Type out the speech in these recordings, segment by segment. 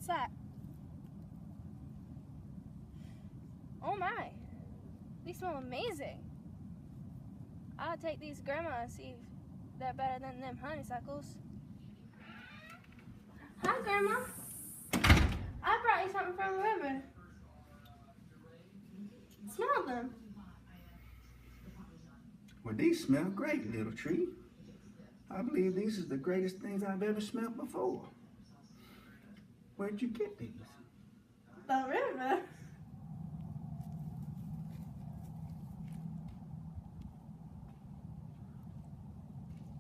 What's that? Oh my, these smell amazing. I'll take these to Grandma and see if they're better than them honeysuckles. Hi, Grandma. I brought you something from the river. Smell them. Well, these smell great, little tree. I believe these are the greatest things I've ever smelled before. Where'd you get these? The river?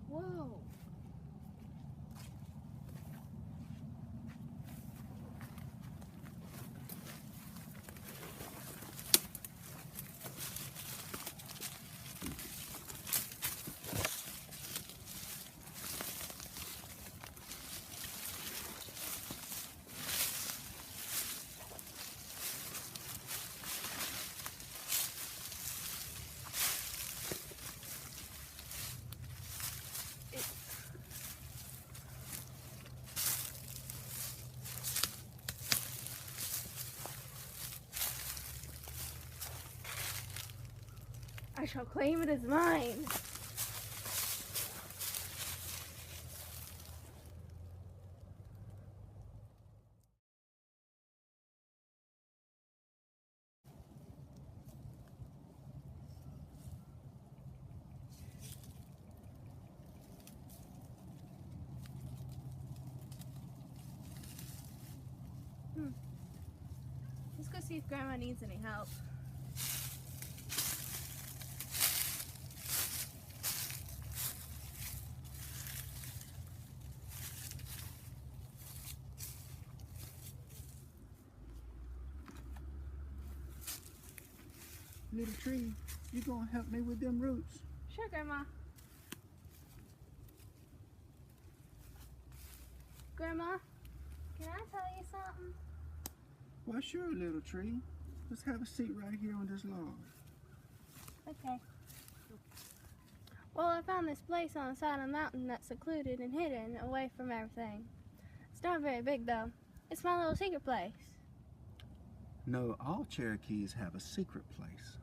Whoa. I shall claim it as mine. Let's go see if Grandma needs any help. Little tree, you gonna help me with them roots? Sure, Grandma. Grandma, can I tell you something? Why, sure, little tree. Let's have a seat right here on this log. Okay. Well, I found this place on the side of a mountain that's secluded and hidden away from everything. It's not very big, though. It's my little secret place. No, all Cherokees have a secret place.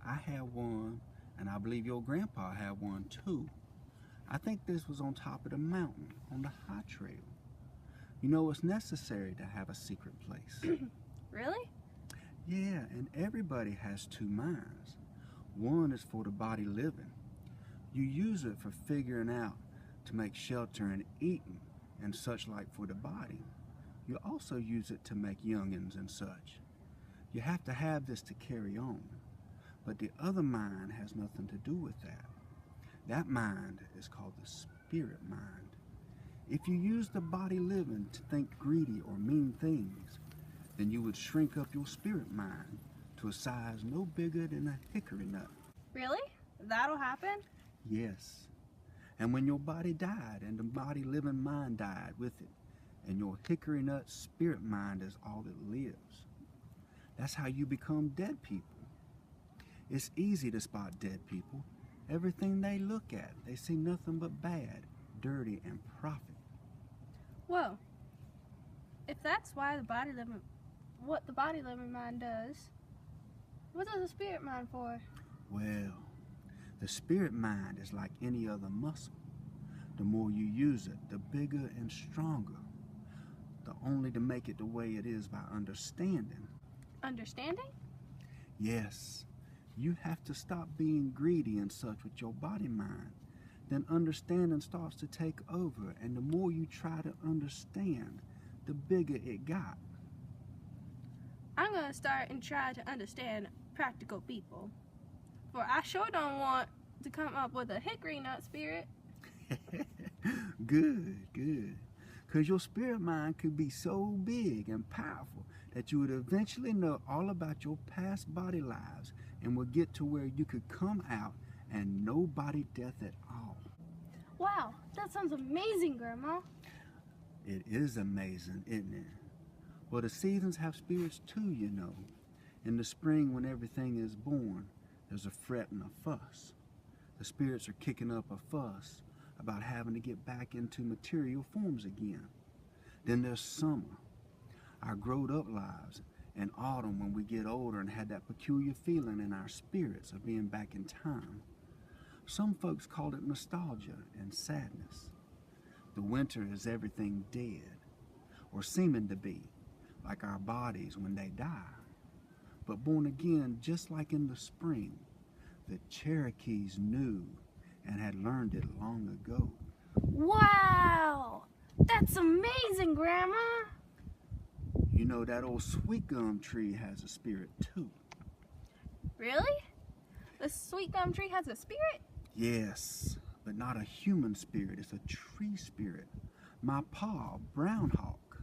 I have one, and I believe your grandpa had one too. I think this was on top of the mountain, on the high trail. You know, it's necessary to have a secret place. Really? Yeah, and everybody has two minds. One is for the body living. You use it for figuring out to make shelter and eating and such like for the body. You also use it to make youngins and such. You have to have this to carry on. But the other mind has nothing to do with that. That mind is called the spirit mind. If you use the body living to think greedy or mean things, then you would shrink up your spirit mind to a size no bigger than a hickory nut. Really? That'll happen? Yes. And when your body died and the body living mind died with it, and your hickory nut spirit mind is all that lives. That's how you become dead people. It's easy to spot dead people. Everything they look at, they see nothing but bad, dirty, and profit. Whoa. If that's why what the body living mind does, what does the spirit mind for? Well, the spirit mind is like any other muscle. The more you use it, the bigger and stronger. The only to make it the way it is by understanding. Understanding? Yes. You have to stop being greedy and such with your body mind. Then understanding starts to take over, and the more you try to understand, the bigger it got. I'm going to start and try to understand practical people. For I sure don't want to come up with a hickory nut spirit. Good, good. Because your spirit mind could be so big and powerful that you would eventually know all about your past body lives and would get to where you could come out and no body death at all. Wow, that sounds amazing, Grandma. It is amazing, isn't it? Well, the seasons have spirits too, you know. In the spring, when everything is born, there's a fret and a fuss. The spirits are kicking up a fuss about having to get back into material forms again. Then there's summer. our growed-up lives, and autumn when we get older and had that peculiar feeling in our spirits of being back in time. Some folks call it nostalgia and sadness. The winter is everything dead, or seeming to be, like our bodies when they die. But born again, just like in the spring, the Cherokees knew and had learned it long ago. Wow! That's amazing, Grandma! You know, that old sweet gum tree has a spirit too. Really? The sweet gum tree has a spirit? Yes, but not a human spirit, it's a tree spirit. My pa, Brown Hawk,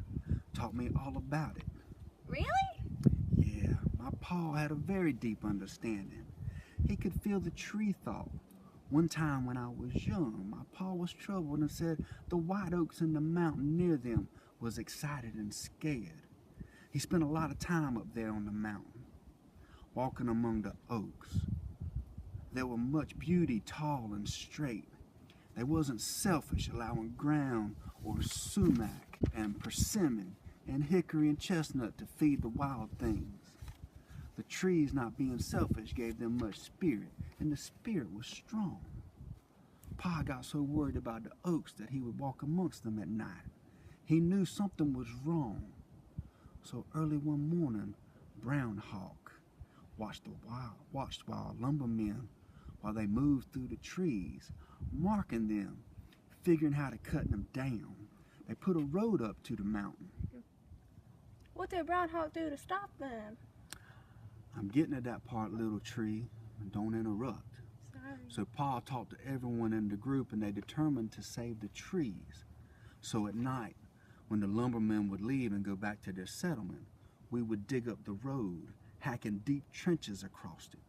taught me all about it. Really? Yeah, my pa had a very deep understanding. He could feel the tree thought. One time when I was young, my pa was troubled and said the white oaks in the mountain near them was excited and scared. He spent a lot of time up there on the mountain, walking among the oaks. There were much beauty, tall and straight. They wasn't selfish, allowing ground or sumac and persimmon and hickory and chestnut to feed the wild things. The trees, not being selfish, gave them much spirit, and the spirit was strong. Pa got so worried about the oaks that he would walk amongst them at night. He knew something was wrong. So early one morning, Brown Hawk watched while lumbermen while they moved through the trees, marking them, figuring how to cut them down. They put a road up to the mountain. What did Brown Hawk do to stop them? I'm getting at that part, little tree. Don't interrupt. Sorry. So Pa talked to everyone in the group and they determined to save the trees. So at night, when the lumbermen would leave and go back to their settlement, we would dig up the road, hacking deep trenches across it.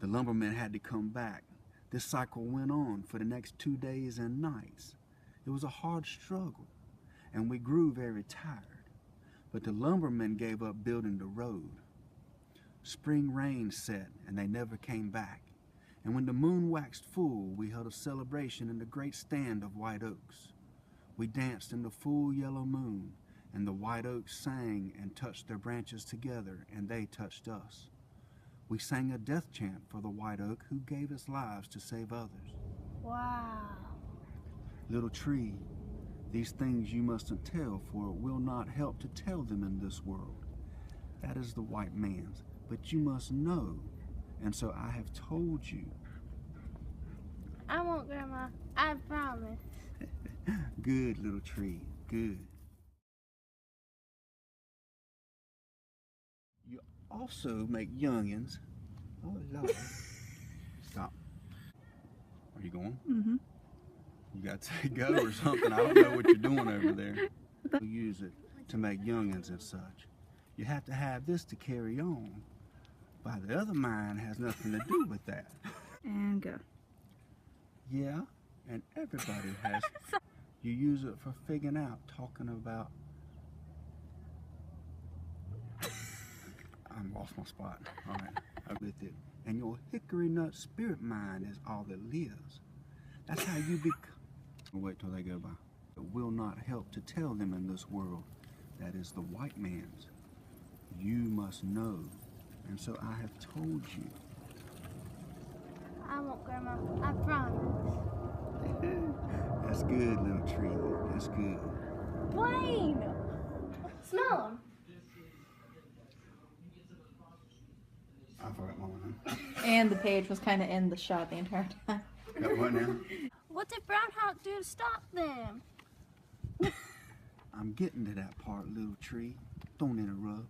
The lumbermen had to come back. This cycle went on for the next 2 days and nights. It was a hard struggle, and we grew very tired. But the lumbermen gave up building the road. Spring rain set, and they never came back. And when the moon waxed full, we held a celebration in the great stand of white oaks. We danced in the full yellow moon, and the white oaks sang and touched their branches together, and they touched us. We sang a death chant for the white oak who gave its lives to save others. Wow. Little tree, these things you mustn't tell, for it will not help to tell them in this world. That is the white man's, but you must know, and so I have told you. I won't, Grandma. I promise. Good, little tree, good. You also make youngins. Oh, Lord. Stop. Are you going? Mm-hmm. You got to go or something. I don't know what you're doing over there. We use it to make youngins and such. You have to have this to carry on. But the other mind has nothing to do with that. And go. Yeah, and everybody has. You use it for figuring out, talking about. I lost my spot. All right, I'm with it. And your hickory nut spirit mind is all that lives. That's how you become. Wait till they go by. It will not help to tell them in this world. That is the white man's. You must know. And so I have told you. I won't, Grandma. I promise. That's good, little tree. That's good. Blaine! Smell him. I forgot my one. And the page was kind of in the shot the entire time. Got what now? What did Brown Hawk do to stop them? I'm getting to that part, little tree. Don't interrupt.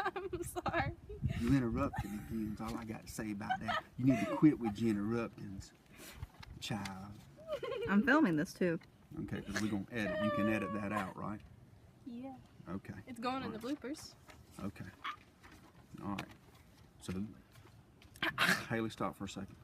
I'm sorry. You interrupted again. That's all I got to say about that. You need to quit with your interruptions, child. I'm filming this too. Okay, because we're going to edit. You can edit that out, right? Yeah. Okay. It's going in the bloopers. Okay. All right. So, Haley, stop for a second.